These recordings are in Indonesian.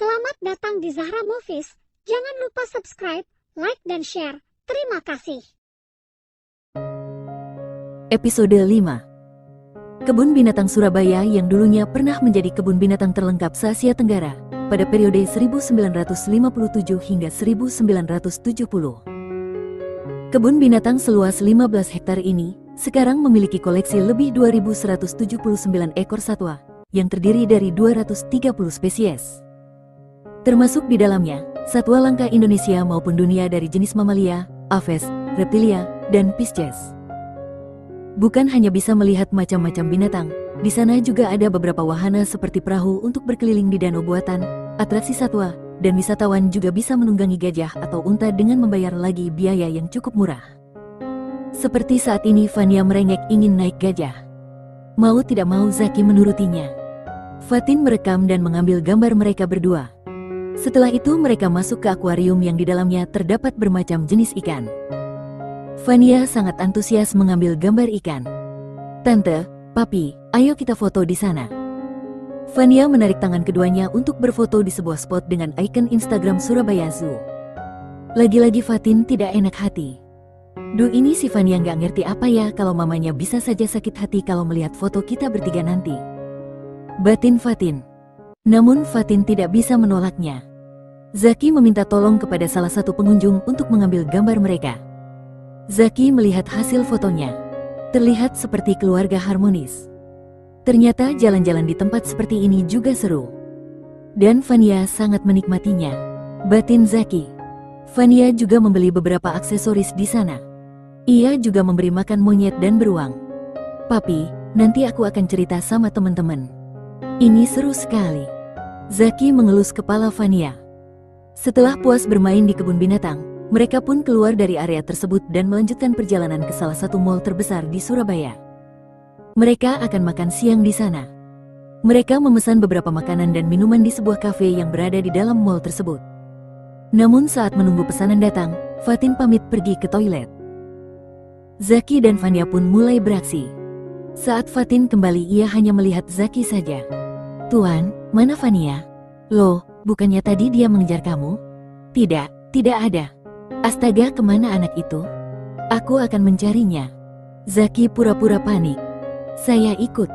Selamat datang di Zahra Movies. Jangan lupa subscribe, like, dan share. Terima kasih. Episode 5. Kebun Binatang Surabaya yang dulunya pernah menjadi kebun binatang terlengkap se-Asia Tenggara pada periode 1957 hingga 1970. Kebun binatang seluas 15 hektar ini sekarang memiliki koleksi lebih 2.179 ekor satwa yang terdiri dari 230 spesies. Termasuk di dalamnya, satwa langka Indonesia maupun dunia dari jenis mamalia, aves, reptilia, dan pisces. Bukan hanya bisa melihat macam-macam binatang, di sana juga ada beberapa wahana seperti perahu untuk berkeliling di danau buatan, atraksi satwa, dan wisatawan juga bisa menunggangi gajah atau unta dengan membayar lagi biaya yang cukup murah. Seperti saat ini Fania merengek ingin naik gajah. Mau tidak mau Zaki menurutinya. Fatin merekam dan mengambil gambar mereka berdua. Setelah itu mereka masuk ke akuarium yang di dalamnya terdapat bermacam jenis ikan. Fania sangat antusias mengambil gambar ikan. "Tante, Papi, ayo kita foto di sana." Fania menarik tangan keduanya untuk berfoto di sebuah spot dengan ikon Instagram Surabaya Zoo. Lagi-lagi Fatin tidak enak hati. Ini si Fania nggak ngerti apa ya kalau mamanya bisa saja sakit hati kalau melihat foto kita bertiga nanti. Batin Fatin. Namun Fatin tidak bisa menolaknya. Zaki meminta tolong kepada salah satu pengunjung untuk mengambil gambar mereka. Zaki melihat hasil fotonya. Terlihat seperti keluarga harmonis. Ternyata jalan-jalan di tempat seperti ini juga seru. Dan Fania sangat menikmatinya. Batin Zaki. Fania juga membeli beberapa aksesoris di sana. Ia juga memberi makan monyet dan beruang. "Papi, nanti aku akan cerita sama teman-teman. Ini seru sekali." Zaki mengelus kepala Fania. Setelah puas bermain di kebun binatang, mereka pun keluar dari area tersebut dan melanjutkan perjalanan ke salah satu mal terbesar di Surabaya. Mereka akan makan siang di sana. Mereka memesan beberapa makanan dan minuman di sebuah kafe yang berada di dalam mal tersebut. Namun saat menunggu pesanan datang, Fatin pamit pergi ke toilet. Zaki dan Fania pun mulai beraksi. Saat Fatin kembali ia hanya melihat Zaki saja. "Tuan, mana Fania? Loh, bukannya tadi dia mengejar kamu?" Tidak ada." "Astaga, kemana anak itu? Aku akan mencarinya." Zaki pura-pura panik. "Saya ikut."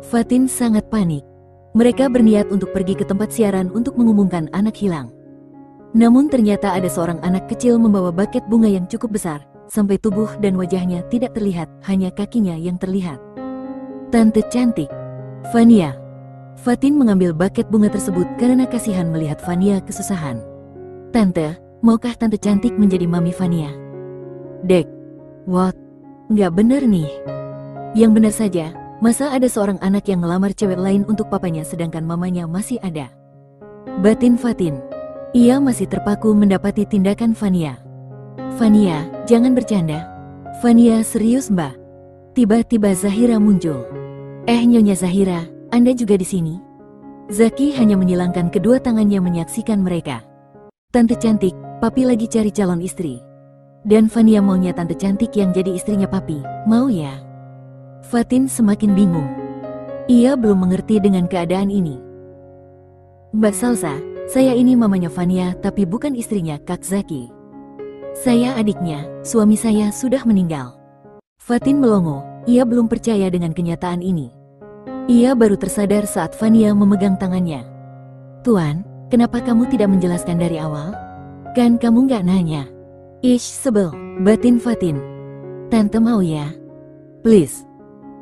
Fatin sangat panik. Mereka berniat untuk pergi ke tempat siaran untuk mengumumkan anak hilang. Namun ternyata ada seorang anak kecil membawa buket bunga yang cukup besar, sampai tubuh dan wajahnya tidak terlihat, hanya kakinya yang terlihat. "Tante cantik, Fania." Fatin mengambil buket bunga tersebut karena kasihan melihat Fania kesusahan. "Tante, maukah Tante cantik menjadi Mami Fania?" "Dek, what? Nggak bener nih." "Yang benar saja, masa ada seorang anak yang melamar cewek lain untuk papanya sedangkan mamanya masih ada?" Batin Fatin. Ia masih terpaku mendapati tindakan Fania. "Fania, jangan bercanda." "Fania serius mbak." Tiba-tiba Zahira muncul. Nyonya Zahira, Anda juga di sini?" Zaki hanya menyilangkan kedua tangannya menyaksikan mereka. "Tante cantik, Papi lagi cari calon istri. Dan Fania maunya Tante cantik yang jadi istrinya Papi, mau ya?" Fatin semakin bingung. Ia belum mengerti dengan keadaan ini. "Mbak Salsa, saya ini mamanya Fania tapi bukan istrinya Kak Zaki. Saya adiknya, suami saya sudah meninggal." Fatin melongo, ia belum percaya dengan kenyataan ini. Ia baru tersadar saat Fania memegang tangannya. "Tuan, kenapa kamu tidak menjelaskan dari awal? Kan kamu nggak nanya." "Ish, sebel." Batin Fatin. "Tante mau ya? Please.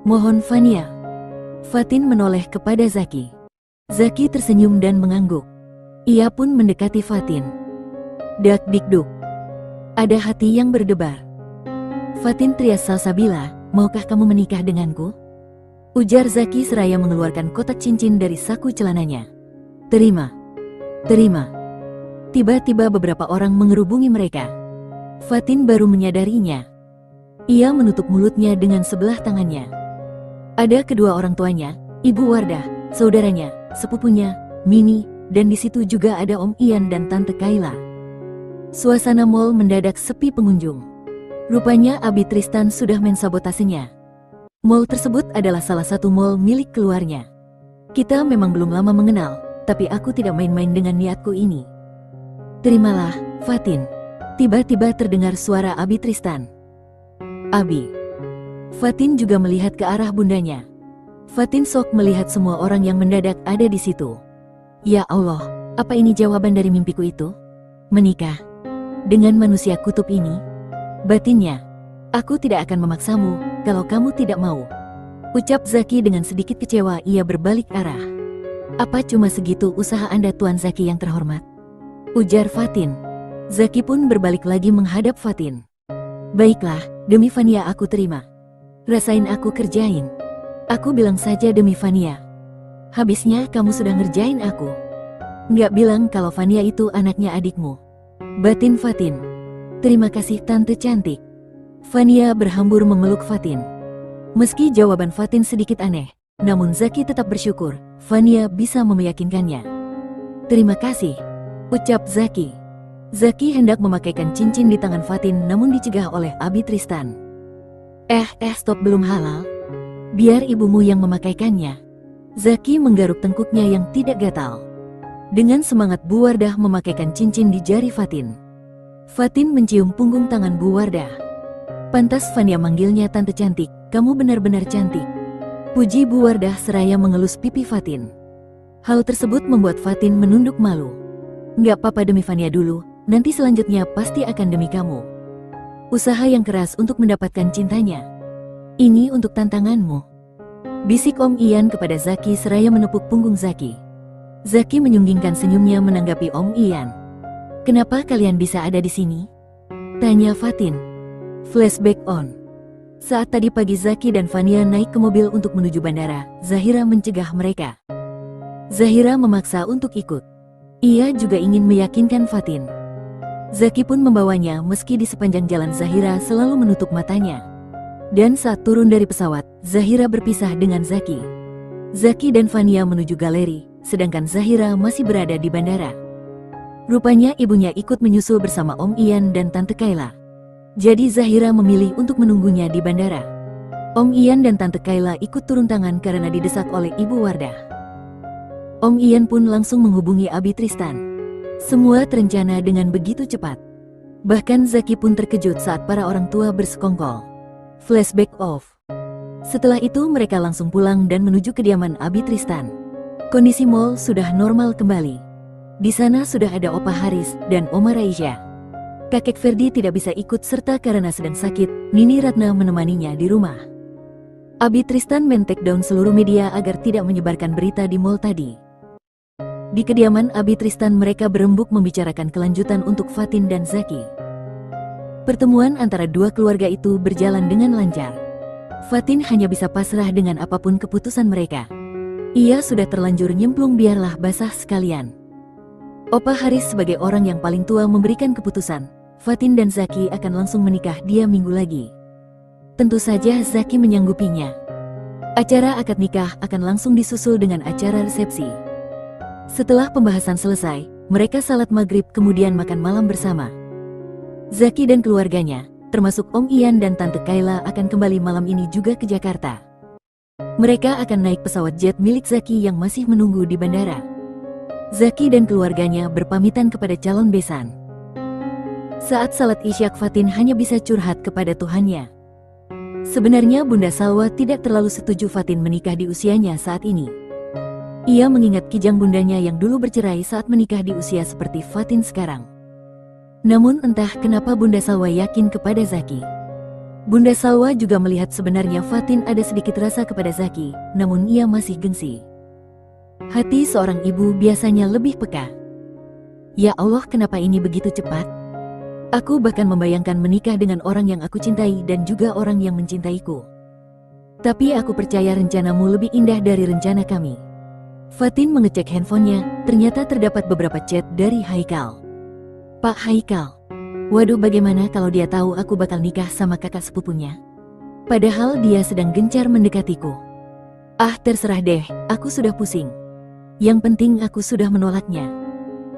Mohon Fania." Fatin menoleh kepada Zaki. Zaki tersenyum dan mengangguk. Ia pun mendekati Fatin. Dak dikduk. Ada hati yang berdebar. "Fatin trias salsabila, maukah kamu menikah denganku?" Ujar Zaki seraya mengeluarkan kotak cincin dari saku celananya. "Terima. Terima." Tiba-tiba beberapa orang mengerubungi mereka. Fatin baru menyadarinya. Ia menutup mulutnya dengan sebelah tangannya. Ada kedua orang tuanya, Ibu Wardah, saudaranya, sepupunya, Mini, dan di situ juga ada Om Ian dan Tante Kayla. Suasana mal mendadak sepi pengunjung. Rupanya Abi Tristan sudah mensabotasinya. Mal tersebut adalah salah satu mal milik keluarnya. "Kita memang belum lama mengenal, tapi aku tidak main-main dengan niatku ini. Terimalah, Fatin. Tiba-tiba terdengar suara Abi Tristan. Abi. Fatin juga melihat ke arah bundanya. Fatin sok melihat semua orang yang mendadak ada di situ. Ya Allah, apa ini jawaban dari mimpiku itu? Menikah dengan manusia kutub ini? Batinnya, aku tidak akan memaksamu kalau kamu tidak mau. Ucap Zaki dengan sedikit kecewa. Ia berbalik arah. Apa cuma segitu usaha Anda Tuan Zaki yang terhormat? Ujar Fatin. Zaki pun berbalik lagi menghadap Fatin. Baiklah, demi Fania aku terima. Rasain aku kerjain. Aku bilang saja demi Fania. Habisnya kamu sudah ngerjain aku. Nggak bilang kalau Fania itu anaknya adikmu. Batin Fatin. Terima kasih tante cantik. Fania berhambur memeluk Fatin. Meski jawaban Fatin sedikit aneh, namun Zaki tetap bersyukur Fania bisa meyakinkannya. Terima kasih, ucap Zaki. Zaki hendak memakaikan cincin di tangan Fatin namun dicegah oleh Abi Tristan. Stop, belum halal. Biar ibumu yang memakaikannya. Zaki menggaruk tengkuknya yang tidak gatal. Dengan semangat Bu Wardah memakaikan cincin di jari Fatin. Fatin mencium punggung tangan Bu Wardah. Pantas Fania manggilnya tante cantik, kamu benar-benar cantik. Puji Bu Wardah seraya mengelus pipi Fatin. Hal tersebut membuat Fatin menunduk malu. Nggak apa-apa, demi Fania dulu, nanti selanjutnya pasti akan demi kamu. Usaha yang keras untuk mendapatkan cintanya. Ini untuk tantanganmu. Bisik Om Ian kepada Zaki seraya menepuk punggung Zaki. Zaki menyunggingkan senyumnya menanggapi Om Ian. Kenapa kalian bisa ada di sini? Tanya Fatin. Flashback on. Saat tadi pagi Zaki dan Fania naik ke mobil untuk menuju bandara, Zahira mencegah mereka. Zahira memaksa untuk ikut. Ia juga ingin meyakinkan Fatin. Zaki pun membawanya meski di sepanjang jalan Zahira selalu menutup matanya. Dan saat turun dari pesawat, Zahira berpisah dengan Zaki. Zaki dan Fania menuju galeri, sedangkan Zahira masih berada di bandara. Rupanya ibunya ikut menyusul bersama Om Ian dan Tante Kayla. Jadi Zahira memilih untuk menunggunya di bandara. Om Ian dan Tante Kayla ikut turun tangan karena didesak oleh Ibu Wardah. Om Ian pun langsung menghubungi Abi Tristan. Semua terencana dengan begitu cepat. Bahkan Zaki pun terkejut saat para orang tua bersekongkol. Flashback off. Setelah itu mereka langsung pulang dan menuju kediaman Abi Tristan. Kondisi mall sudah normal kembali. Di sana sudah ada Opa Haris dan Oma Raisya. Kakek Ferdi tidak bisa ikut serta karena sedang sakit. Nini Ratna menemaninya di rumah. Abi Tristan men-take down seluruh media agar tidak menyebarkan berita di mall tadi. Di kediaman Abi Tristan mereka berembuk membicarakan kelanjutan untuk Fatin dan Zaki. Pertemuan antara dua keluarga itu berjalan dengan lancar. Fatin hanya bisa pasrah dengan apapun keputusan mereka. Ia sudah terlanjur nyemplung, biarlah basah sekalian. Opa Haris sebagai orang yang paling tua memberikan keputusan. Fatin dan Zaki akan langsung menikah dia minggu lagi. Tentu saja Zaki menyanggupinya. Acara akad nikah akan langsung disusul dengan acara resepsi. Setelah pembahasan selesai, mereka salat maghrib kemudian makan malam bersama. Zaki dan keluarganya, termasuk Om Ian dan Tante Kayla akan kembali malam ini juga ke Jakarta. Mereka akan naik pesawat jet milik Zaki yang masih menunggu di bandara. Zaki dan keluarganya berpamitan kepada calon besan. Saat salat isyak Fatin hanya bisa curhat kepada Tuhannya. Sebenarnya Bunda Salwa tidak terlalu setuju Fatin menikah di usianya saat ini. Ia mengingat kijang bundanya yang dulu bercerai saat menikah di usia seperti Fatin sekarang. Namun entah kenapa Bunda Salwa yakin kepada Zaki. Bunda Salwa juga melihat sebenarnya Fatin ada sedikit rasa kepada Zaki, namun ia masih gengsi. Hati seorang ibu biasanya lebih peka. Ya Allah, kenapa ini begitu cepat? Aku bahkan membayangkan menikah dengan orang yang aku cintai dan juga orang yang mencintaiku. Tapi aku percaya rencanamu lebih indah dari rencana kami. Fatin mengecek handphonenya, ternyata terdapat beberapa chat dari Haikal. Pak Haikal, waduh, bagaimana kalau dia tahu aku bakal nikah sama kakak sepupunya? Padahal dia sedang gencar mendekatiku. Ah, terserah deh, aku sudah pusing. Yang penting aku sudah menolaknya.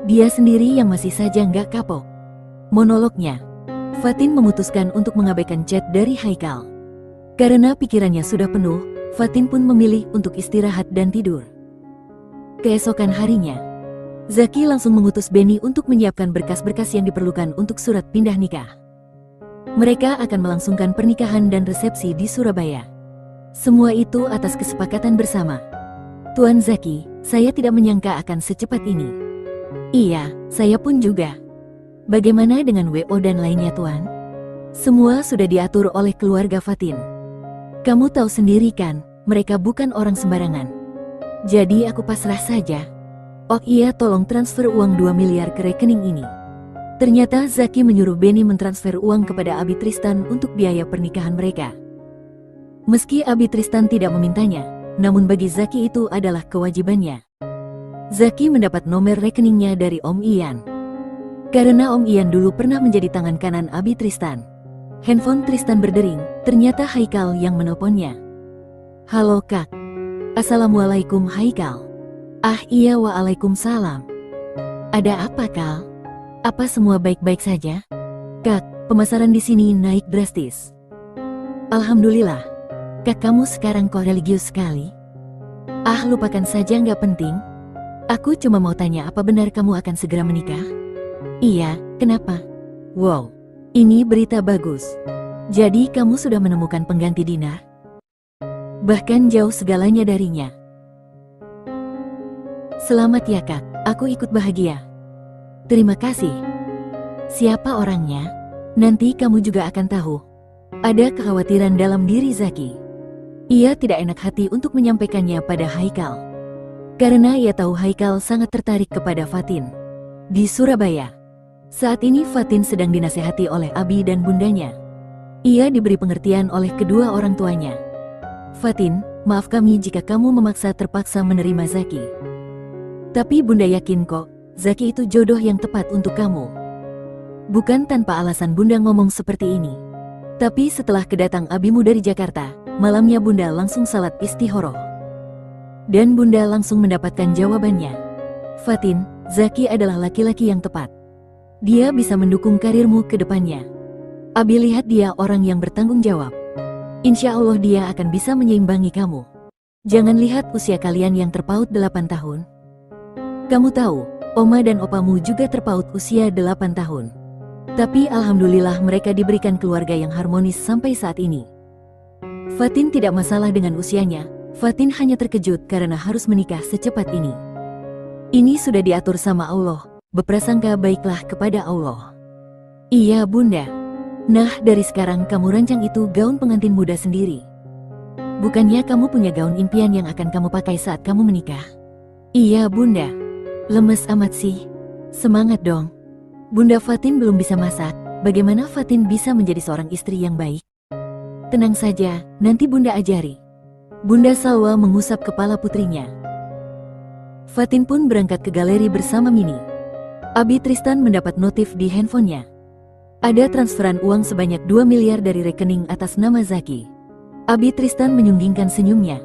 Dia sendiri yang masih saja nggak kapok. Monolognya. Fatin memutuskan untuk mengabaikan chat dari Haikal. Karena pikirannya sudah penuh, Fatin pun memilih untuk istirahat dan tidur. Keesokan harinya, Zaki langsung mengutus Benny untuk menyiapkan berkas-berkas yang diperlukan untuk surat pindah nikah. Mereka akan melangsungkan pernikahan dan resepsi di Surabaya. Semua itu atas kesepakatan bersama. Tuan Zaki, saya tidak menyangka akan secepat ini. Iya, saya pun juga. Bagaimana dengan WO dan lainnya, Tuan? Semua sudah diatur oleh keluarga Fatin. Kamu tahu sendiri kan, mereka bukan orang sembarangan. Jadi aku pasrah saja. Oh iya, tolong transfer uang 2 miliar ke rekening ini. Ternyata Zaki menyuruh Benny mentransfer uang kepada Abi Tristan untuk biaya pernikahan mereka. Meski Abi Tristan tidak memintanya, namun bagi Zaki itu adalah kewajibannya. Zaki mendapat nomor rekeningnya dari Om Ian. Karena Om Ian dulu pernah menjadi tangan kanan Abi Tristan. Handphone Tristan berdering, ternyata Haikal yang menelponnya. Halo Kak. Assalamualaikum Haikal. Ah iya, waalaikumsalam. Ada apa Kal? Apa semua baik-baik saja? Kak, pemasaran di sini naik drastis. Alhamdulillah. Kak, kamu sekarang kok religius sekali? Ah, lupakan saja, nggak penting. Aku cuma mau tanya, apa benar kamu akan segera menikah? Iya, kenapa? Wow, ini berita bagus. Jadi kamu sudah menemukan pengganti Dinar? Bahkan jauh segalanya darinya. Selamat ya Kak, aku ikut bahagia. Terima kasih. Siapa orangnya? Nanti kamu juga akan tahu. Ada kekhawatiran dalam diri Zaki. Ia tidak enak hati untuk menyampaikannya pada Haikal. Karena ia tahu Haikal sangat tertarik kepada Fatin. Di Surabaya. Saat ini Fatin sedang dinasehati oleh Abi dan bundanya. Ia diberi pengertian oleh kedua orang tuanya. Fatin, maaf kami jika kamu terpaksa menerima Zaki. Tapi bunda yakin kok, Zaki itu jodoh yang tepat untuk kamu. Bukan tanpa alasan bunda ngomong seperti ini. Tapi setelah kedatang abimu dari Jakarta, malamnya bunda langsung salat istikharah. Dan bunda langsung mendapatkan jawabannya. Fatin, Zaki adalah laki-laki yang tepat. Dia bisa mendukung karirmu ke depannya. Abi lihat dia orang yang bertanggung jawab. Insya Allah dia akan bisa menyeimbangi kamu. Jangan lihat usia kalian yang terpaut 8 tahun. Kamu tahu, Oma dan opamu juga terpaut usia 8 tahun. Tapi alhamdulillah mereka diberikan keluarga yang harmonis sampai saat ini. Fatin tidak masalah dengan usianya. Fatin hanya terkejut karena harus menikah secepat ini. Ini sudah diatur sama Allah. Berprasangka baiklah kepada Allah. Iya bunda. Nah, dari sekarang kamu rancang itu gaun pengantin muda sendiri. Bukannya kamu punya gaun impian yang akan kamu pakai saat kamu menikah? Iya bunda. Lemes amat sih. Semangat dong. Bunda Fatin belum bisa masak, bagaimana Fatin bisa menjadi seorang istri yang baik? Tenang saja, nanti bunda ajari. Bunda Salwa mengusap kepala putrinya. Fatin pun berangkat ke galeri bersama Mini. Abi Tristan mendapat notif di handphonenya. Ada transferan uang sebanyak 2 miliar dari rekening atas nama Zaki. Abi Tristan menyunggingkan senyumnya.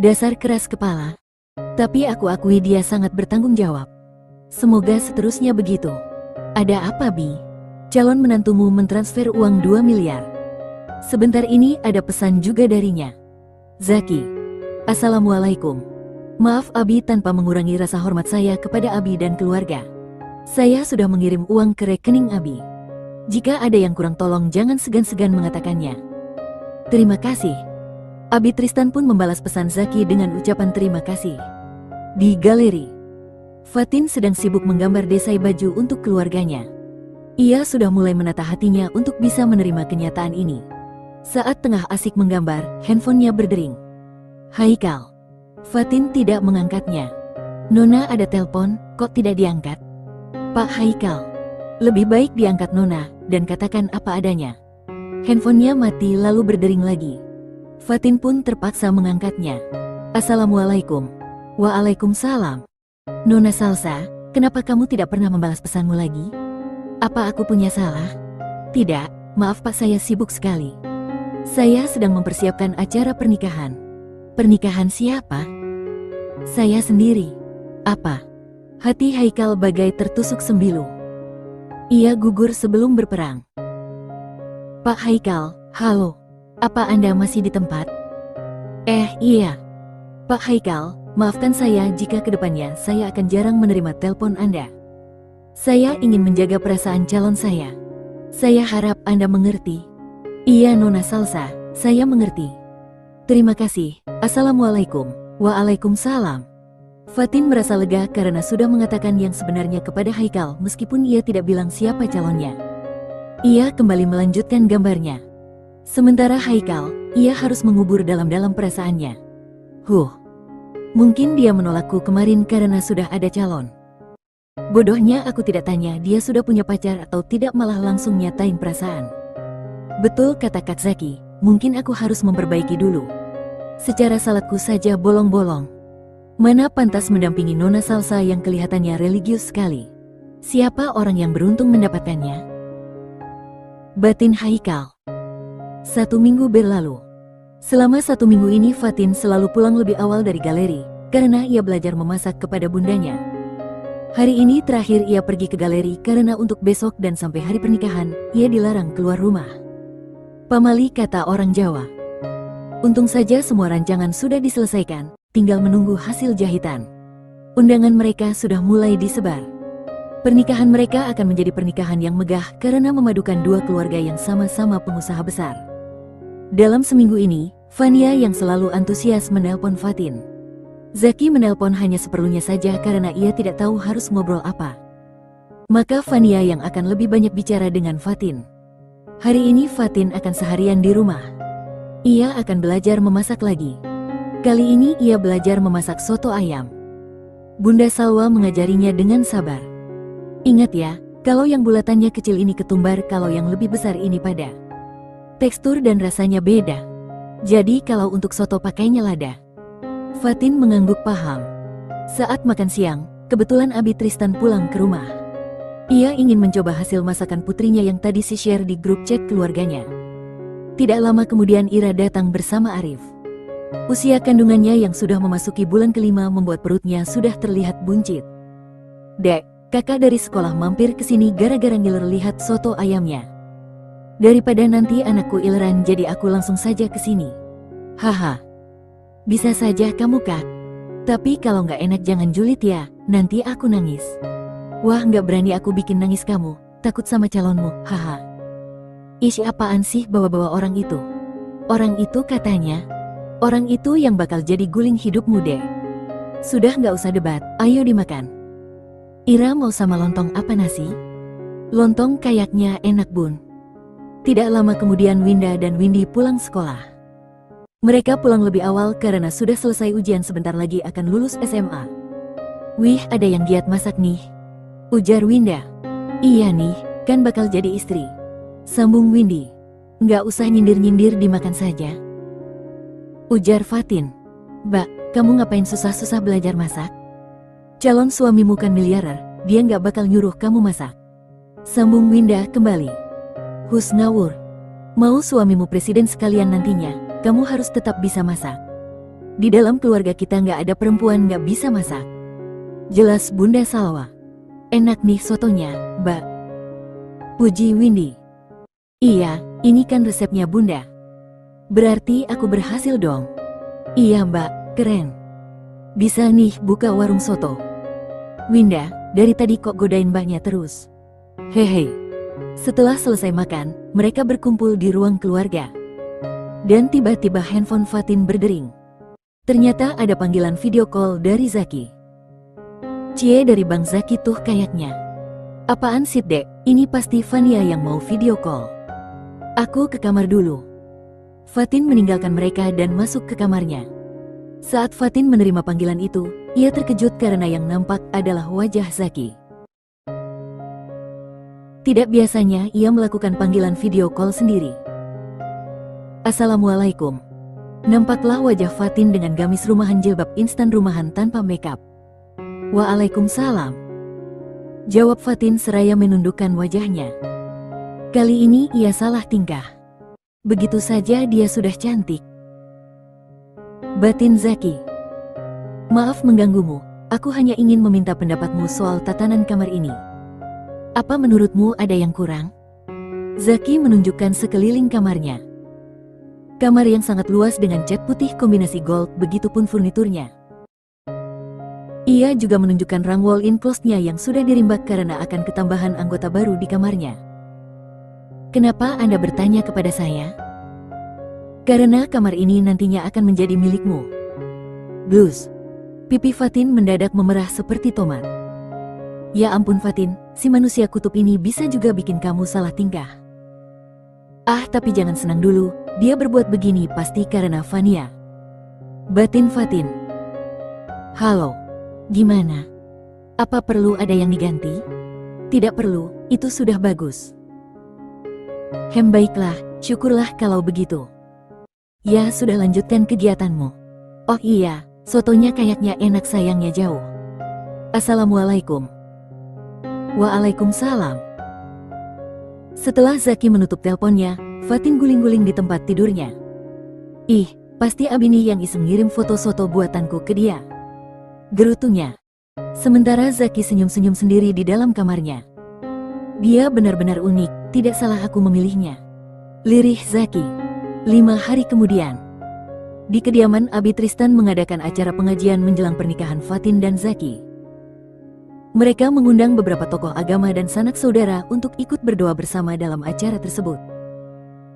Dasar keras kepala. Tapi aku akui dia sangat bertanggung jawab. Semoga seterusnya begitu. Ada apa Bi? Calon menantumu mentransfer uang 2 miliar. Sebentar ini ada pesan juga darinya. Zaki. Assalamualaikum. Maaf Abi, tanpa mengurangi rasa hormat saya kepada Abi dan keluarga. Saya sudah mengirim uang ke rekening Abi. Jika ada yang kurang tolong jangan segan-segan mengatakannya. Terima kasih. Abi Tristan pun membalas pesan Zaki dengan ucapan terima kasih. Di galeri, Fatin sedang sibuk menggambar desai baju untuk keluarganya. Ia sudah mulai menata hatinya untuk bisa menerima kenyataan ini. Saat tengah asik menggambar, handphonenya berdering. Haikal. Fatin tidak mengangkatnya. Nona ada telepon, kok tidak diangkat? Pak Haikal. Lebih baik diangkat Nona, dan katakan apa adanya. Handphonenya mati lalu berdering lagi. Fatin pun terpaksa mengangkatnya. Assalamualaikum. Waalaikumsalam. Nona Salsa, kenapa kamu tidak pernah membalas pesanmu lagi? Apa aku punya salah? Tidak, maaf Pak, saya sibuk sekali. Saya sedang mempersiapkan acara pernikahan. Pernikahan siapa? Saya sendiri. Apa? Hati Haikal bagai tertusuk sembilu. Ia gugur sebelum berperang. Pak Haikal, halo. Apa Anda masih di tempat? Iya. Pak Haikal, Maafkan saya jika kedepannya saya akan jarang menerima telepon Anda. Saya ingin menjaga perasaan calon saya. Saya harap Anda mengerti. Iya Nona Salsa, saya mengerti. Terima kasih. Assalamualaikum. Waalaikumsalam. Fatin merasa lega karena sudah mengatakan yang sebenarnya kepada Haikal meskipun ia tidak bilang siapa calonnya. Ia kembali melanjutkan gambarnya. Sementara Haikal, ia harus mengubur dalam-dalam perasaannya. Mungkin dia menolakku kemarin karena sudah ada calon. Bodohnya aku tidak tanya dia sudah punya pacar atau tidak, malah langsung nyatain perasaan. Betul kata Kak Zaki, mungkin aku harus memperbaiki dulu. Secara salatku saja bolong-bolong. Mana pantas mendampingi Nona Salsa yang kelihatannya religius sekali. Siapa orang yang beruntung mendapatkannya? Batin Haikal. 1 minggu berlalu. Selama 1 minggu ini Fatin selalu pulang lebih awal dari galeri, karena ia belajar memasak kepada bundanya. Hari ini terakhir ia pergi ke galeri karena untuk besok dan sampai hari pernikahan, ia dilarang keluar rumah. Pamali kata orang Jawa. Untung saja semua rancangan sudah diselesaikan, tinggal menunggu hasil jahitan. Undangan mereka sudah mulai disebar. Pernikahan mereka akan menjadi pernikahan yang megah karena memadukan dua keluarga yang sama-sama pengusaha besar. Dalam seminggu ini, Fania yang selalu antusias menelpon Fatin. Zaki menelpon hanya seperlunya saja karena ia tidak tahu harus ngobrol apa. Maka Fania yang akan lebih banyak bicara dengan Fatin. Hari ini Fatin akan seharian di rumah. Ia akan belajar memasak lagi. Kali ini ia belajar memasak soto ayam. Bunda Salwa mengajarinya dengan sabar. Ingat ya, kalau yang bulatannya kecil ini ketumbar, kalau yang lebih besar ini pada. Tekstur dan rasanya beda. Jadi kalau untuk soto pakainya lada. Fatin mengangguk paham. Saat makan siang, kebetulan Abi Tristan pulang ke rumah. Ia ingin mencoba hasil masakan putrinya yang tadi share di grup chat keluarganya. Tidak lama kemudian Ira datang bersama Arif. Usia kandungannya yang sudah memasuki bulan kelima membuat perutnya sudah terlihat buncit. Dek, kakak dari sekolah mampir ke sini gara-gara ngiler lihat soto ayamnya. Daripada nanti anakku ileran jadi aku langsung saja ke sini. Haha. Bisa saja kamu Kak. Tapi kalau nggak enak jangan julid ya, nanti aku nangis. Wah nggak berani aku bikin nangis kamu, takut sama calonmu, haha. Ish apaan sih bawa-bawa orang itu? Orang itu katanya, orang itu yang bakal jadi guling hidupmu deh. Sudah nggak usah debat, ayo dimakan. Ira mau sama lontong apa nasi? Lontong kayaknya enak bun. Tidak lama kemudian Winda dan Windy pulang sekolah. Mereka pulang lebih awal karena sudah selesai ujian, sebentar lagi akan lulus SMA. Wih, ada yang giat masak nih, ujar Winda. Iya nih, kan bakal jadi istri, sambung Windy. Nggak usah nyindir-nyindir, dimakan saja, ujar Fatin. Mbak, kamu ngapain susah-susah belajar masak? Calon suamimu kan miliarer, dia nggak bakal nyuruh kamu masak, sambung Winda kembali. Hus ngawur, mau suamimu presiden sekalian nantinya, kamu harus tetap bisa masak. Di dalam keluarga kita nggak ada perempuan nggak bisa masak. Jelas Bunda Salwa. Enak nih sotonya, Mbak, puji Windy. Iya, ini kan resepnya Bunda. Berarti aku berhasil dong. Iya Mbak, keren. Bisa nih buka warung soto. Winda, dari tadi kok godain Mbaknya terus? Hehe. Setelah selesai makan, mereka berkumpul di ruang keluarga. Dan tiba-tiba handphone Fatin berdering. Ternyata ada panggilan video call dari Zaki. Cie, dari Bang Zaki tuh kayaknya. Apaan sih dek, ini pasti Fania yang mau video call. Aku ke kamar dulu. Fatin meninggalkan mereka dan masuk ke kamarnya. Saat Fatin menerima panggilan itu, ia terkejut karena yang nampak adalah wajah Zaki. Tidak biasanya ia melakukan panggilan video call sendiri. Assalamualaikum. Nampaklah wajah Fatin dengan gamis rumahan jilbab instan rumahan tanpa makeup. Waalaikumsalam, jawab Fatin seraya menundukkan wajahnya. Kali ini ia salah tingkah. Begitu saja dia sudah cantik. Batin Zaki. Maaf mengganggumu, aku hanya ingin meminta pendapatmu soal tatanan kamar ini. Apa menurutmu ada yang kurang? Zaki menunjukkan sekeliling kamarnya. Kamar yang sangat luas dengan cat putih kombinasi gold, begitupun furniturnya. Ia juga menunjukkan rang wall-in close-nya yang sudah dirimbak karena akan ketambahan anggota baru di kamarnya. Kenapa Anda bertanya kepada saya? Karena kamar ini nantinya akan menjadi milikmu. Blues. Pipi Fatin mendadak memerah seperti tomat. Ya ampun Fatin, si manusia kutub ini bisa juga bikin kamu salah tingkah. Ah, tapi jangan senang dulu, dia berbuat begini pasti karena Vania. Batin Fatin. Halo, gimana? Apa perlu ada yang diganti? Tidak perlu, itu sudah bagus. Baiklah, syukurlah kalau begitu. Ya sudah, lanjutkan kegiatanmu. Oh iya, sotonya kayaknya enak, sayangnya jauh. Assalamualaikum. Waalaikumsalam. Setelah Zaki menutup teleponnya, Fatin guling-guling di tempat tidurnya. Ih, pasti Abi nih yang iseng ngirim foto soto buatanku ke dia. Gerutunya. Sementara Zaki senyum-senyum sendiri di dalam kamarnya. Dia benar-benar unik, tidak salah aku memilihnya. Lirih Zaki. 5 hari kemudian. Di kediaman Abi, Tristan mengadakan acara pengajian menjelang pernikahan Fatin dan Zaki. Mereka mengundang beberapa tokoh agama dan sanak saudara untuk ikut berdoa bersama dalam acara tersebut.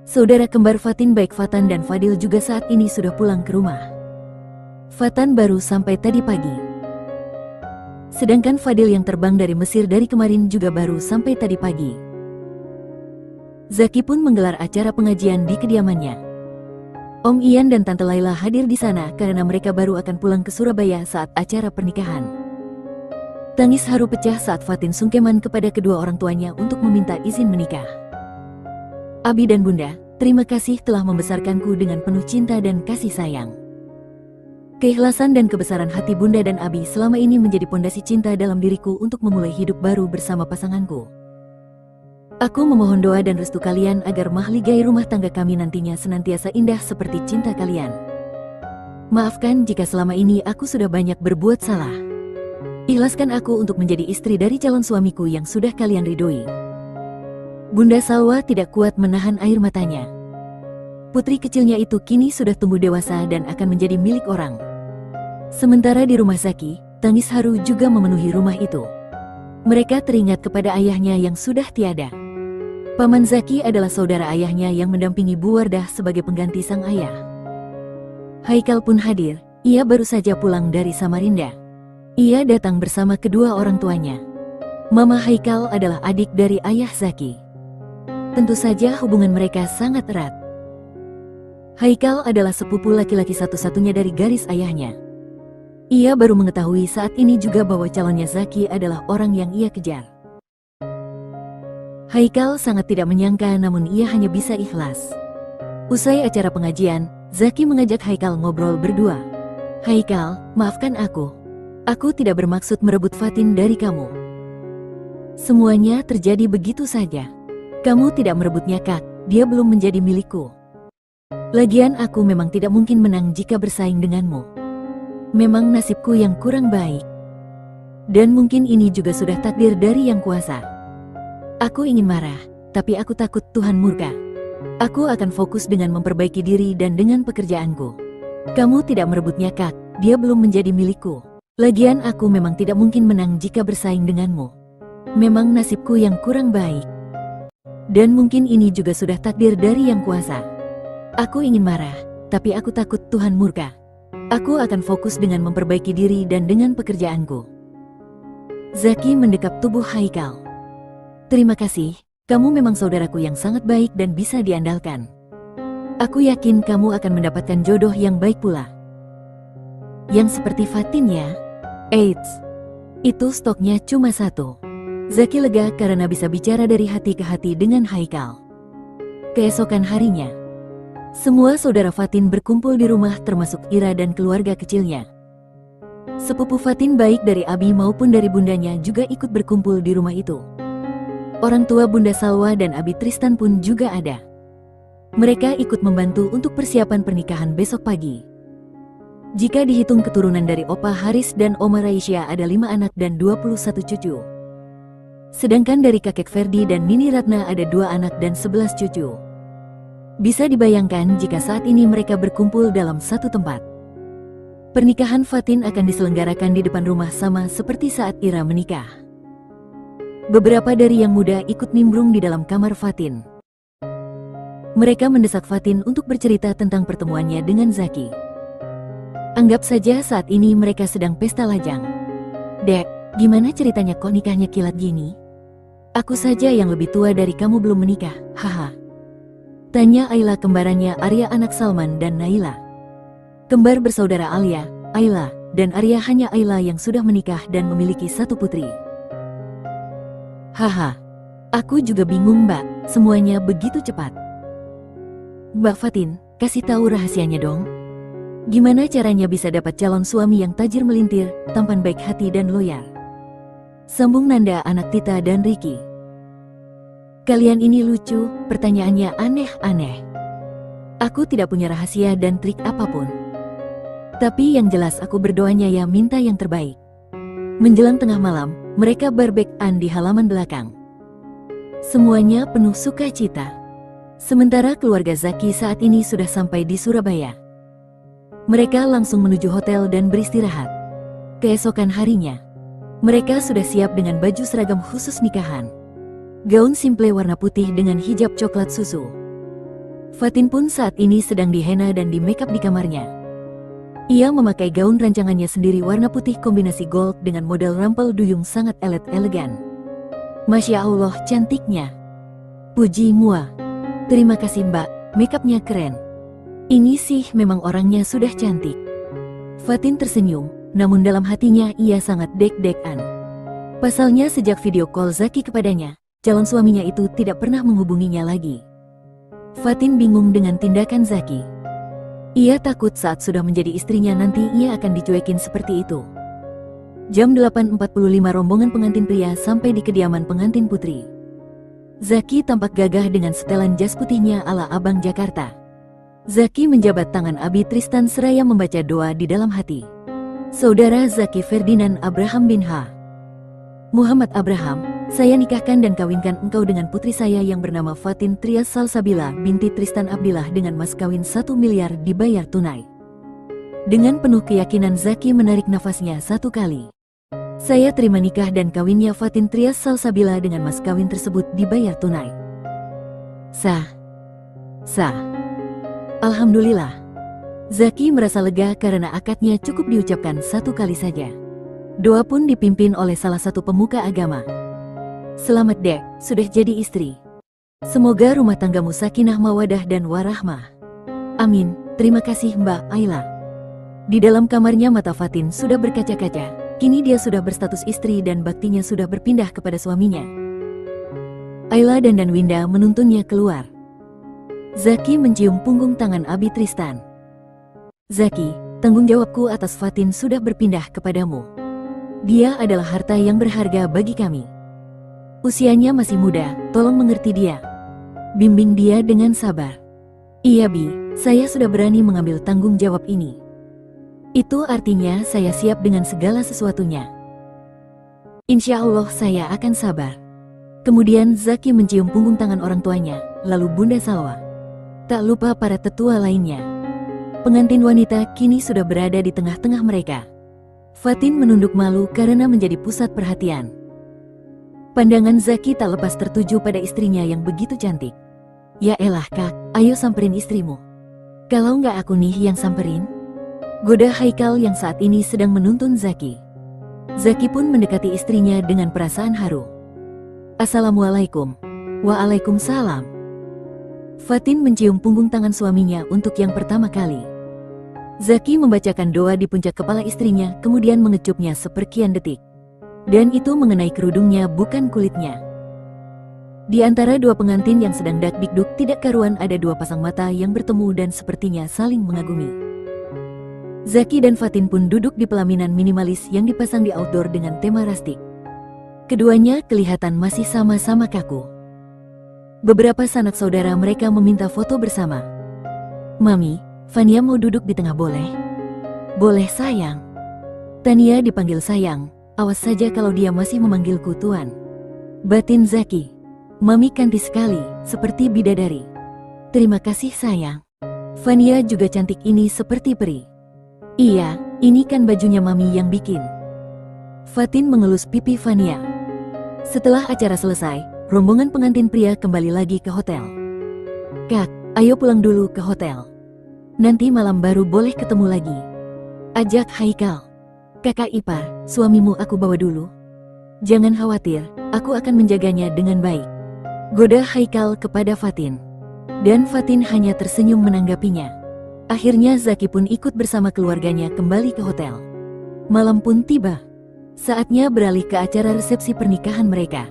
Saudara kembar Fatin baik Fatan dan Fadil juga saat ini sudah pulang ke rumah. Fatan baru sampai tadi pagi. Sedangkan Fadil yang terbang dari Mesir dari kemarin juga baru sampai tadi pagi. Zaki pun menggelar acara pengajian di kediamannya. Om Ian dan Tante Laila hadir di sana karena mereka baru akan pulang ke Surabaya saat acara pernikahan. Tangis haru pecah saat Fatin sungkeman kepada kedua orang tuanya untuk meminta izin menikah. Abi dan Bunda, terima kasih telah membesarkanku dengan penuh cinta dan kasih sayang. Keikhlasan dan kebesaran hati Bunda dan Abi selama ini menjadi pondasi cinta dalam diriku untuk memulai hidup baru bersama pasanganku. Aku memohon doa dan restu kalian agar mahligai rumah tangga kami nantinya senantiasa indah seperti cinta kalian. Maafkan jika selama ini aku sudah banyak berbuat salah. Ikhlaskan aku untuk menjadi istri dari calon suamiku yang sudah kalian ridhoi. Bunda Salwa tidak kuat menahan air matanya. Putri kecilnya itu kini sudah tumbuh dewasa dan akan menjadi milik orang. Sementara di rumah Zaki, tangis haru juga memenuhi rumah itu. Mereka teringat kepada ayahnya yang sudah tiada. Paman Zaki adalah saudara ayahnya yang mendampingi Bu Wardah sebagai pengganti sang ayah. Haikal pun hadir, ia baru saja pulang dari Samarinda. Ia datang bersama kedua orang tuanya. Mama Haikal adalah adik dari ayah Zaki. Tentu saja hubungan mereka sangat erat. Haikal adalah sepupu laki-laki satu-satunya dari garis ayahnya. Ia baru mengetahui saat ini juga bahwa calonnya Zaki adalah orang yang ia kejar. Haikal sangat tidak menyangka, namun ia hanya bisa ikhlas. Usai acara pengajian, Zaki mengajak Haikal ngobrol berdua. Haikal, maafkan aku. Aku tidak bermaksud merebut Fatin dari kamu. Semuanya terjadi begitu saja. Kamu tidak merebutnya, Kak. Dia belum menjadi milikku. Lagian aku memang tidak mungkin menang jika bersaing denganmu. Memang nasibku yang kurang baik. Dan mungkin ini juga sudah takdir dari Yang Kuasa. Aku ingin marah, tapi aku takut Tuhan murka. Aku akan fokus dengan memperbaiki diri dan dengan pekerjaanku. Kamu tidak merebutnya, Kak. Dia belum menjadi milikku. Lagian aku memang tidak mungkin menang jika bersaing denganmu. Memang nasibku yang kurang baik. Dan mungkin ini juga sudah takdir dari Yang Kuasa. Aku ingin marah, tapi aku takut Tuhan murka. Aku akan fokus dengan memperbaiki diri dan dengan pekerjaanku. Zaki mendekap tubuh Haikal. Terima kasih, kamu memang saudaraku yang sangat baik dan bisa diandalkan. Aku yakin kamu akan mendapatkan jodoh yang baik pula. Yang seperti Fatin ya? Eits, itu stoknya cuma 1. Zaki lega karena bisa bicara dari hati ke hati dengan Haikal. Keesokan harinya, semua saudara Fatin berkumpul di rumah termasuk Ira dan keluarga kecilnya. Sepupu Fatin baik dari Abi maupun dari bundanya juga ikut berkumpul di rumah itu. Orang tua Bunda Salwa dan Abi Tristan pun juga ada. Mereka ikut membantu untuk persiapan pernikahan besok pagi. Jika dihitung keturunan dari Opa Haris dan Oma Raisya ada 5 anak dan 21 cucu. Sedangkan dari kakek Ferdi dan Nini Ratna ada 2 anak dan 11 cucu. Bisa dibayangkan jika saat ini mereka berkumpul dalam satu tempat. Pernikahan Fatin akan diselenggarakan di depan rumah sama seperti saat Ira menikah. Beberapa dari yang muda ikut nimbrung di dalam kamar Fatin. Mereka mendesak Fatin untuk bercerita tentang pertemuannya dengan Zaki. Anggap saja saat ini mereka sedang pesta lajang. Dek, gimana ceritanya kok nikahnya kilat gini? Aku saja yang lebih tua dari kamu belum menikah, haha. Tanya Ayla kembarannya Arya anak Salman dan Naila. Kembar bersaudara Alia, Ayla, dan Arya hanya Ayla yang sudah menikah dan memiliki satu putri. Haha, aku juga bingung mbak, semuanya begitu cepat. Mbak Fatin, kasih tahu rahasianya dong. Gimana caranya bisa dapat calon suami yang tajir melintir, tampan baik hati dan loyal? Sambung Nanda anak Tita dan Ricky. Kalian ini lucu, pertanyaannya aneh-aneh. Aku tidak punya rahasia dan trik apapun. Tapi yang jelas aku berdoanya ya minta yang terbaik. Menjelang tengah malam, mereka barbecue di halaman belakang. Semuanya penuh sukacita. Sementara keluarga Zaki saat ini sudah sampai di Surabaya. Mereka langsung menuju hotel dan beristirahat. Keesokan harinya, mereka sudah siap dengan baju seragam khusus nikahan. Gaun simple warna putih dengan hijab coklat susu. Fatin pun saat ini sedang dihenna dan di makeup di kamarnya. Ia memakai gaun rancangannya sendiri warna putih kombinasi gold dengan model rampal duyung sangat elegan. Masya Allah cantiknya. Puji mua. Terima kasih mbak, makeupnya keren. Ini sih memang orangnya sudah cantik. Fatin tersenyum, namun dalam hatinya ia sangat deg-degan. Pasalnya sejak video call Zaki kepadanya, calon suaminya itu tidak pernah menghubunginya lagi. Fatin bingung dengan tindakan Zaki. Ia takut saat sudah menjadi istrinya nanti ia akan dicuekin seperti itu. Jam 8.45 rombongan pengantin pria sampai di kediaman pengantin putri. Zaki tampak gagah dengan setelan jas putihnya ala abang Jakarta. Zaki menjabat tangan Abi Tristan seraya membaca doa di dalam hati. Saudara Zaki Ferdinand Abraham bin H. Muhammad Abraham, saya nikahkan dan kawinkan engkau dengan putri saya yang bernama Fatin Trias Salsabila binti Tristan Abdillah dengan mas kawin 1 miliar dibayar tunai. Dengan penuh keyakinan Zaki menarik nafasnya satu kali. Saya terima nikah dan kawinnya Fatin Trias Salsabila dengan mas kawin tersebut dibayar tunai. Sah. Alhamdulillah. Zaki merasa lega karena akadnya cukup diucapkan satu kali saja. Doa pun dipimpin oleh salah satu pemuka agama. Selamat dek, sudah jadi istri. Semoga rumah tanggamu sakinah mawadah dan warahmah. Amin, terima kasih Mbak Ayla. Di dalam kamarnya mata Fatin sudah berkaca-kaca, kini dia sudah berstatus istri dan baktinya sudah berpindah kepada suaminya. Ayla dan Winda menuntunnya keluar. Zaki mencium punggung tangan Abi Tristan. Zaki, tanggung jawabku atas Fatin sudah berpindah kepadamu. Dia adalah harta yang berharga bagi kami. Usianya masih muda, tolong mengerti dia. Bimbing dia dengan sabar. Iya Bi, saya sudah berani mengambil tanggung jawab ini. Itu artinya saya siap dengan segala sesuatunya. Insya Allah saya akan sabar. Kemudian Zaki mencium punggung tangan orang tuanya, lalu Bunda Salwa. Tak lupa para tetua lainnya. Pengantin wanita kini sudah berada di tengah-tengah mereka. Fatin menunduk malu karena menjadi pusat perhatian. Pandangan Zaki tak lepas tertuju pada istrinya yang begitu cantik. Ya elah kak, ayo samperin istrimu. Kalau nggak aku nih yang samperin. Goda Haikal yang saat ini sedang menuntun Zaki. Zaki pun mendekati istrinya dengan perasaan haru. Assalamualaikum. Waalaikumsalam. Fatin mencium punggung tangan suaminya untuk yang pertama kali. Zaki membacakan doa di puncak kepala istrinya, kemudian mengecupnya seperkian detik. Dan itu mengenai kerudungnya bukan kulitnya. Di antara dua pengantin yang sedang dakdikduk tidak karuan ada dua pasang mata yang bertemu dan sepertinya saling mengagumi. Zaki dan Fatin pun duduk di pelaminan minimalis yang dipasang di outdoor dengan tema rustik. Keduanya kelihatan masih sama-sama kaku. Beberapa sanak saudara mereka meminta foto bersama. Mami, Fania mau duduk di tengah boleh? Boleh sayang. Tania dipanggil sayang, awas saja kalau dia masih memanggilku tuan. Batin Zaki. Mami cantik sekali, seperti bidadari. Terima kasih sayang. Fania juga cantik ini seperti peri. Iya, Ini kan bajunya Mami yang bikin. Fatin mengelus pipi Fania. Setelah acara selesai, rombongan pengantin pria kembali lagi ke hotel. Kak, ayo pulang dulu ke hotel. Nanti malam baru boleh ketemu lagi. Ajak Haikal. Kakak ipar, suamimu aku bawa dulu. Jangan khawatir, aku akan menjaganya dengan baik. Goda Haikal kepada Fatin. Dan Fatin hanya tersenyum menanggapinya. Akhirnya Zaki pun ikut bersama keluarganya kembali ke hotel. Malam pun tiba. Saatnya beralih ke acara resepsi pernikahan mereka.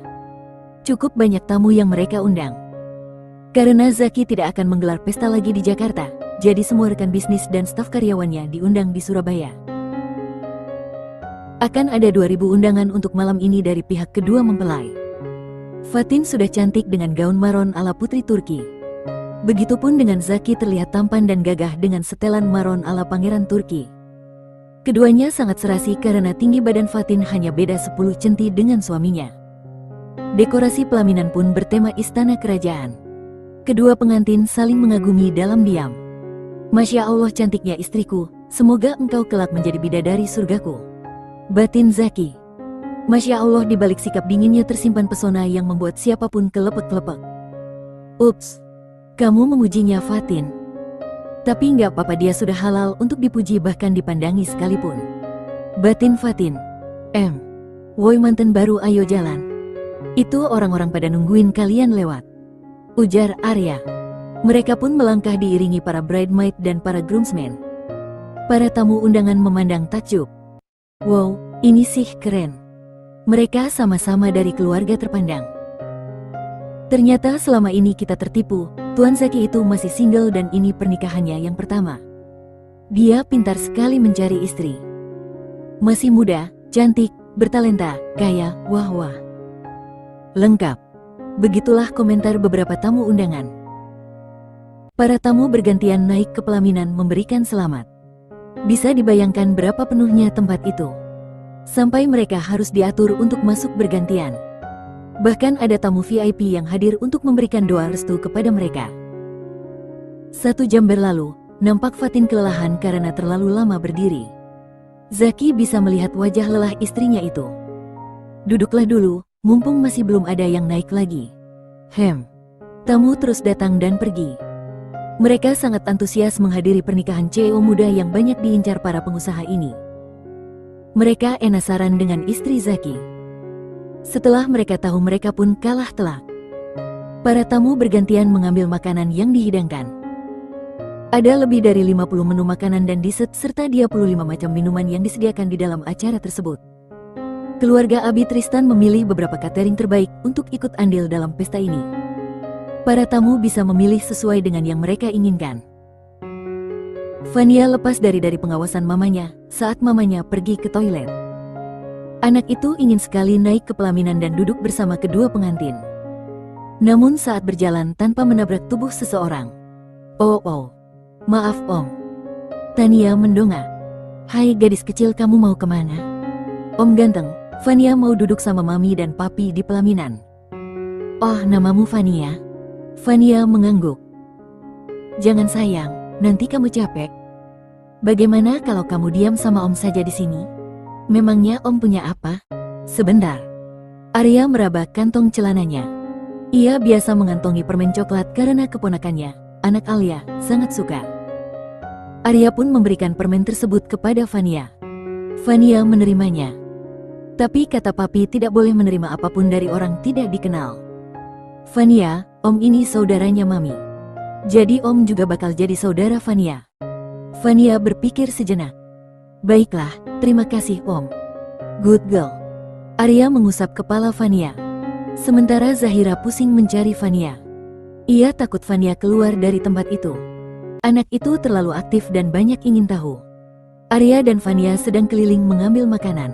Cukup banyak tamu yang mereka undang. Karena Zaki tidak akan menggelar pesta lagi di Jakarta, jadi semua rekan bisnis dan staf karyawannya diundang di Surabaya. Akan ada 2000 undangan untuk malam ini dari pihak kedua mempelai. Fatin sudah cantik dengan gaun maron ala putri Turki. Begitupun dengan Zaki terlihat tampan dan gagah dengan setelan maron ala pangeran Turki. Keduanya sangat serasi karena tinggi badan Fatin hanya beda 10 cm dengan suaminya. Dekorasi pelaminan pun bertema istana kerajaan. Kedua pengantin saling mengagumi dalam diam. Masya Allah cantiknya istriku, semoga engkau kelak menjadi bidadari surgaku. Batin Zaki. Masya Allah di balik sikap dinginnya tersimpan pesona yang membuat siapapun kelepek-kelepek. Ups. Kamu memujinya Fatin. Tapi nggak apa-apa, dia sudah halal untuk dipuji bahkan dipandangi sekalipun. Batin Fatin. Woi manten baru ayo jalan. Itu orang-orang pada nungguin kalian lewat. Ujar Arya. Mereka pun melangkah diiringi para bridesmaid dan para groomsmen. Para tamu undangan memandang takjub. Wow, ini sih keren. Mereka sama-sama dari keluarga terpandang. Ternyata selama ini kita tertipu, Tuan Zaki itu masih single dan ini pernikahannya yang pertama. Dia pintar sekali mencari istri. Masih muda, cantik, bertalenta, kaya, wah-wah. Lengkap. Begitulah komentar beberapa tamu undangan. Para tamu bergantian naik ke pelaminan memberikan selamat. Bisa dibayangkan berapa penuhnya tempat itu. Sampai mereka harus diatur untuk masuk bergantian. Bahkan ada tamu VIP yang hadir untuk memberikan doa restu kepada mereka. 1 jam berlalu, nampak Fatin kelelahan karena terlalu lama berdiri. Zaki bisa melihat wajah lelah istrinya itu. Duduklah dulu, mumpung masih belum ada yang naik lagi. Tamu terus datang dan pergi. Mereka sangat antusias menghadiri pernikahan CEO muda yang banyak diincar para pengusaha ini. Mereka penasaran dengan istri Zaki. Setelah mereka tahu, mereka pun kalah telak. Para tamu bergantian mengambil makanan yang dihidangkan. Ada lebih dari 50 menu makanan dan dessert serta 25 macam minuman yang disediakan di dalam acara tersebut. Keluarga Abi Tristan memilih beberapa catering terbaik untuk ikut andil dalam pesta ini. Para tamu bisa memilih sesuai dengan yang mereka inginkan. Fania lepas dari pengawasan mamanya saat mamanya pergi ke toilet. Anak itu ingin sekali naik ke pelaminan dan duduk bersama kedua pengantin. Namun saat berjalan tanpa menabrak tubuh seseorang. Oh, maaf Om. Tania mendongak. Hai gadis kecil, kamu mau kemana? Om ganteng, Fania mau duduk sama Mami dan Papi di pelaminan. Oh, namamu Fania? Fania mengangguk. Jangan sayang, nanti kamu capek. Bagaimana kalau kamu diam sama Om saja di sini? Memangnya Om punya apa? Sebentar. Arya meraba kantong celananya. Ia biasa mengantongi permen coklat karena keponakannya, anak Alia, sangat suka. Arya pun memberikan permen tersebut kepada Fania. Fania menerimanya. Tapi kata Papi tidak boleh menerima apapun dari orang tidak dikenal. Fania, Om ini saudaranya Mami. Jadi Om juga bakal jadi saudara Fania. Fania berpikir sejenak. Baiklah, terima kasih Om. Good girl. Arya mengusap kepala Fania. Sementara Zahira pusing mencari Fania. Ia takut Fania keluar dari tempat itu. Anak itu terlalu aktif dan banyak ingin tahu. Arya dan Fania sedang keliling mengambil makanan.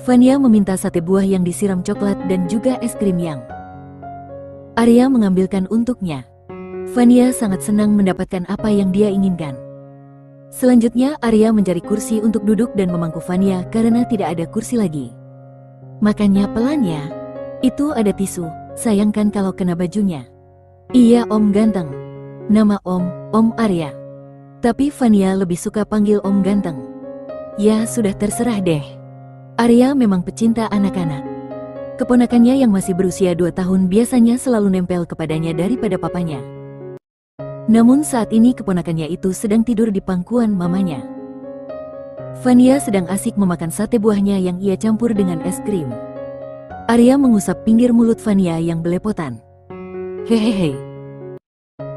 Fania meminta sate buah yang disiram coklat dan juga es krim yang Arya mengambilkan untuknya. Fania sangat senang mendapatkan apa yang dia inginkan. Selanjutnya Arya mencari kursi untuk duduk dan memangku Fania karena tidak ada kursi lagi. Makannya pelan ya. Itu ada tisu, sayangkan kalau kena bajunya. Iya Om ganteng. Nama Om Arya. Tapi Fania lebih suka panggil Om ganteng. Ya sudah terserah deh. Arya memang pecinta anak-anak. Keponakannya yang masih berusia 2 tahun biasanya selalu nempel kepadanya daripada papanya. Namun saat ini keponakannya itu sedang tidur di pangkuan mamanya. Vania sedang asik memakan sate buahnya yang ia campur dengan es krim. Arya mengusap pinggir mulut Vania yang belepotan. Hehehe.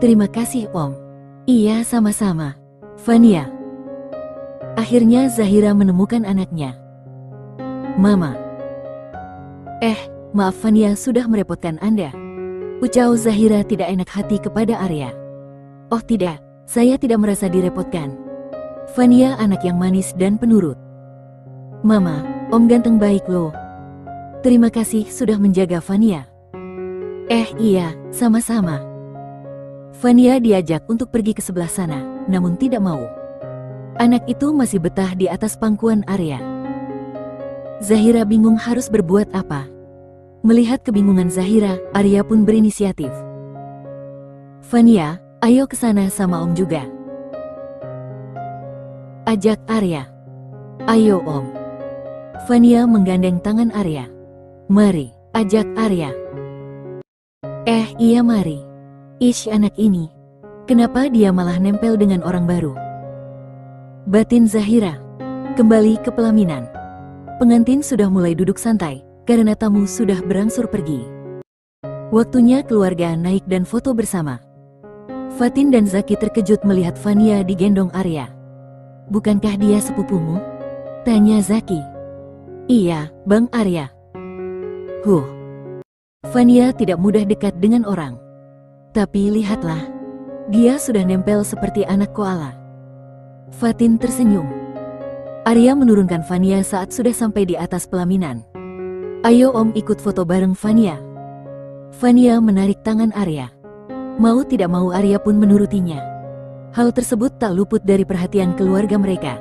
Terima kasih Om. Iya sama-sama. Vania. Akhirnya Zahira menemukan anaknya. Mama. Maaf Vania sudah merepotkan Anda. Ucap Zahira tidak enak hati kepada Arya. Oh tidak, saya tidak merasa direpotkan. Vania anak yang manis dan penurut. Mama, Om ganteng baik loh. Terima kasih sudah menjaga Vania. Iya, sama-sama. Vania diajak untuk pergi ke sebelah sana, namun tidak mau. Anak itu masih betah di atas pangkuan Arya. Zahira bingung harus berbuat apa. Melihat kebingungan Zahira, Arya pun berinisiatif. Vania, ayo ke sana sama Om juga. Ajak Arya. Ayo Om. Vania menggandeng tangan Arya. Mari, ajak Arya. Iya mari. Ish anak ini. Kenapa dia malah nempel dengan orang baru? Batin Zahira. Kembali ke pelaminan. Pengantin sudah mulai duduk santai, karena tamu sudah berangsur pergi. Waktunya keluarga naik dan foto bersama. Fatin dan Zaki terkejut melihat Vania digendong Arya. Bukankah dia sepupumu? Tanya Zaki. Iya, Bang Arya. Vania tidak mudah dekat dengan orang. Tapi lihatlah, dia sudah nempel seperti anak koala. Fatin tersenyum. Arya menurunkan Vania saat sudah sampai di atas pelaminan. Ayo Om ikut foto bareng Vania. Vania menarik tangan Arya. Mau tidak mau Arya pun menurutinya. Hal tersebut tak luput dari perhatian keluarga mereka.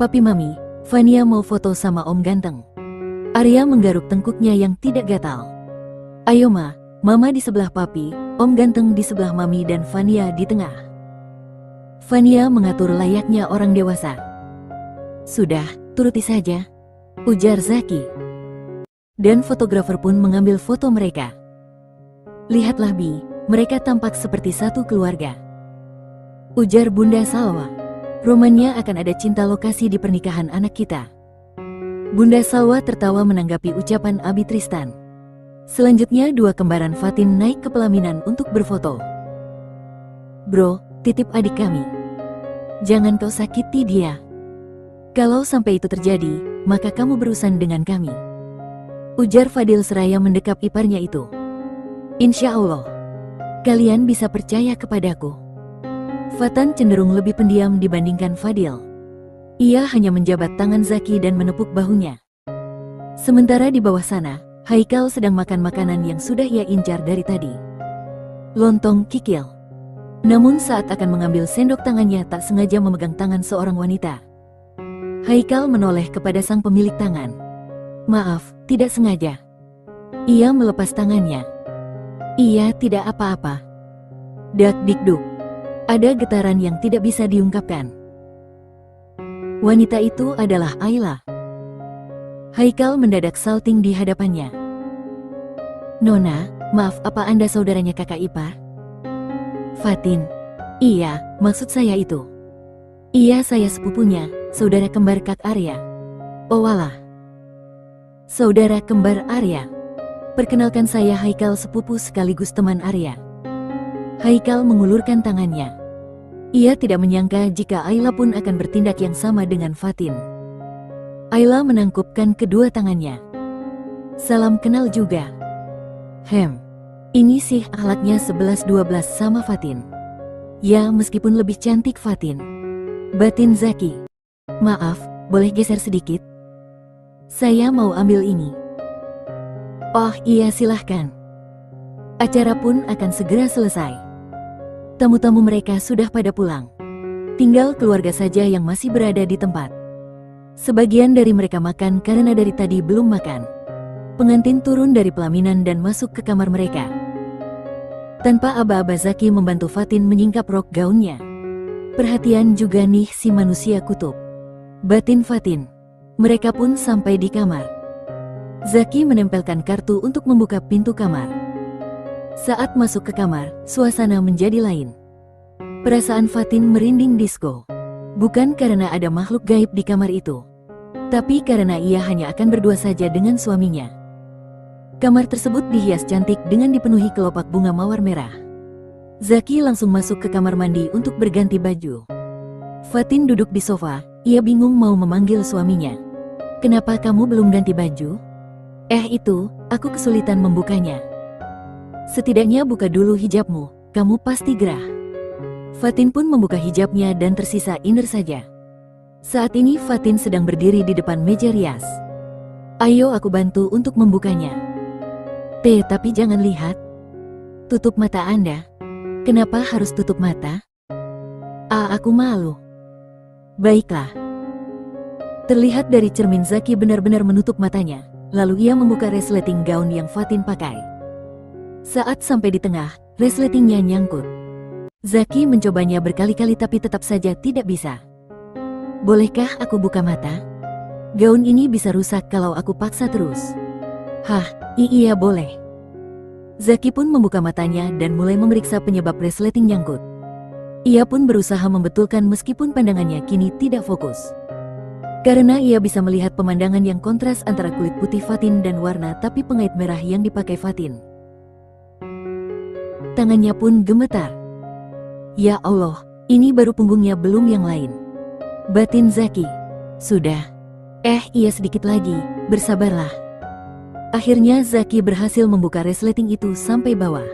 Papi Mami, Vania mau foto sama Om ganteng. Arya menggaruk tengkuknya yang tidak gatal. Ayo Ma, Mama di sebelah Papi, Om ganteng di sebelah Mami dan Vania di tengah. Vania mengatur layaknya orang dewasa. Sudah, turuti saja, ujar Zaki. Dan fotografer pun mengambil foto mereka. Lihatlah Bi, mereka tampak seperti satu keluarga. Ujar Bunda Salwa. Romannya akan ada cinta lokasi di pernikahan anak kita. Bunda Salwa tertawa menanggapi ucapan Abi Tristan. Selanjutnya dua kembaran Fatin naik ke pelaminan untuk berfoto. Bro, titip adik kami. Jangan kau sakiti dia. Kalau sampai itu terjadi, maka kamu berurusan dengan kami. Ujar Fadil seraya mendekap iparnya itu. Insya Allah, kalian bisa percaya kepadaku. Fatan cenderung lebih pendiam dibandingkan Fadil. Ia hanya menjabat tangan Zaki dan menepuk bahunya. Sementara di bawah sana, Haikal sedang makan makanan yang sudah ia incar dari tadi. Lontong kikil. Namun saat akan mengambil sendok tangannya tak sengaja memegang tangan seorang wanita. Haikal menoleh kepada sang pemilik tangan. Maaf, tidak sengaja. Ia melepas tangannya. Iya, tidak apa-apa. Dak dikduk. Ada getaran yang tidak bisa diungkapkan. Wanita itu adalah Ayla. Haikal mendadak salting di hadapannya. Nona, maaf apa Anda saudaranya kakak ipar? Fatin. Iya, maksud saya itu. Iya saya sepupunya, saudara kembar Kak Arya. Oh walah. Saudara kembar Arya. Perkenalkan saya Haikal sepupu sekaligus teman Arya. Haikal mengulurkan tangannya. Ia tidak menyangka jika Ayla pun akan bertindak yang sama dengan Fatin. Ayla menangkupkan kedua tangannya. Salam kenal juga. Ini sih akhlaknya 11-12 sama Fatin. Ya meskipun lebih cantik Fatin. Batin Zaki. Maaf, boleh geser sedikit? Saya mau ambil ini. Oh iya silahkan. Acara pun akan segera selesai. Tamu-tamu mereka sudah pada pulang. Tinggal keluarga saja yang masih berada di tempat. Sebagian dari mereka makan karena dari tadi belum makan. Pengantin turun dari pelaminan dan masuk ke kamar mereka. Tanpa aba-aba Zaki membantu Fatin menyingkap rok gaunnya. Perhatian juga nih si manusia kutub. batin Fatin. Mereka pun sampai di kamar. Zaki menempelkan kartu untuk membuka pintu kamar. Saat masuk ke kamar, suasana menjadi lain. Perasaan Fatin merinding disko. Bukan karena ada makhluk gaib di kamar itu, tapi karena ia hanya akan berdua saja dengan suaminya. Kamar tersebut dihias cantik dengan dipenuhi kelopak bunga mawar merah. Zaki langsung masuk ke kamar mandi untuk berganti baju. Fatin duduk di sofa, ia bingung mau memanggil suaminya. "Kenapa kamu belum ganti baju?" Itu, aku kesulitan membukanya." "Setidaknya buka dulu hijabmu, kamu pasti gerah." Fatin pun membuka hijabnya dan tersisa inder saja. Saat ini Fatin sedang berdiri di depan meja rias. "Ayo aku bantu untuk membukanya." Tapi jangan lihat. Tutup mata Anda." "Kenapa harus tutup mata?" Aku malu." "Baiklah." Terlihat dari cermin Zaki benar-benar menutup matanya, lalu ia membuka resleting gaun yang Fatin pakai. Saat sampai di tengah, resletingnya nyangkut. Zaki mencobanya berkali-kali tapi tetap saja tidak bisa. "Bolehkah aku buka mata? Gaun ini bisa rusak kalau aku paksa terus." Iya boleh." Zaki pun membuka matanya dan mulai memeriksa penyebab resleting nyangkut. Ia pun berusaha membetulkan meskipun pandangannya kini tidak fokus. Karena ia bisa melihat pemandangan yang kontras antara kulit putih Fatin dan warna tapi pengait merah yang dipakai Fatin. Tangannya pun gemetar. Ya Allah, ini baru punggungnya belum yang lain. Batin Zaki. "Sudah. Iya sedikit lagi, bersabarlah." Akhirnya Zaki berhasil membuka resleting itu sampai bawah.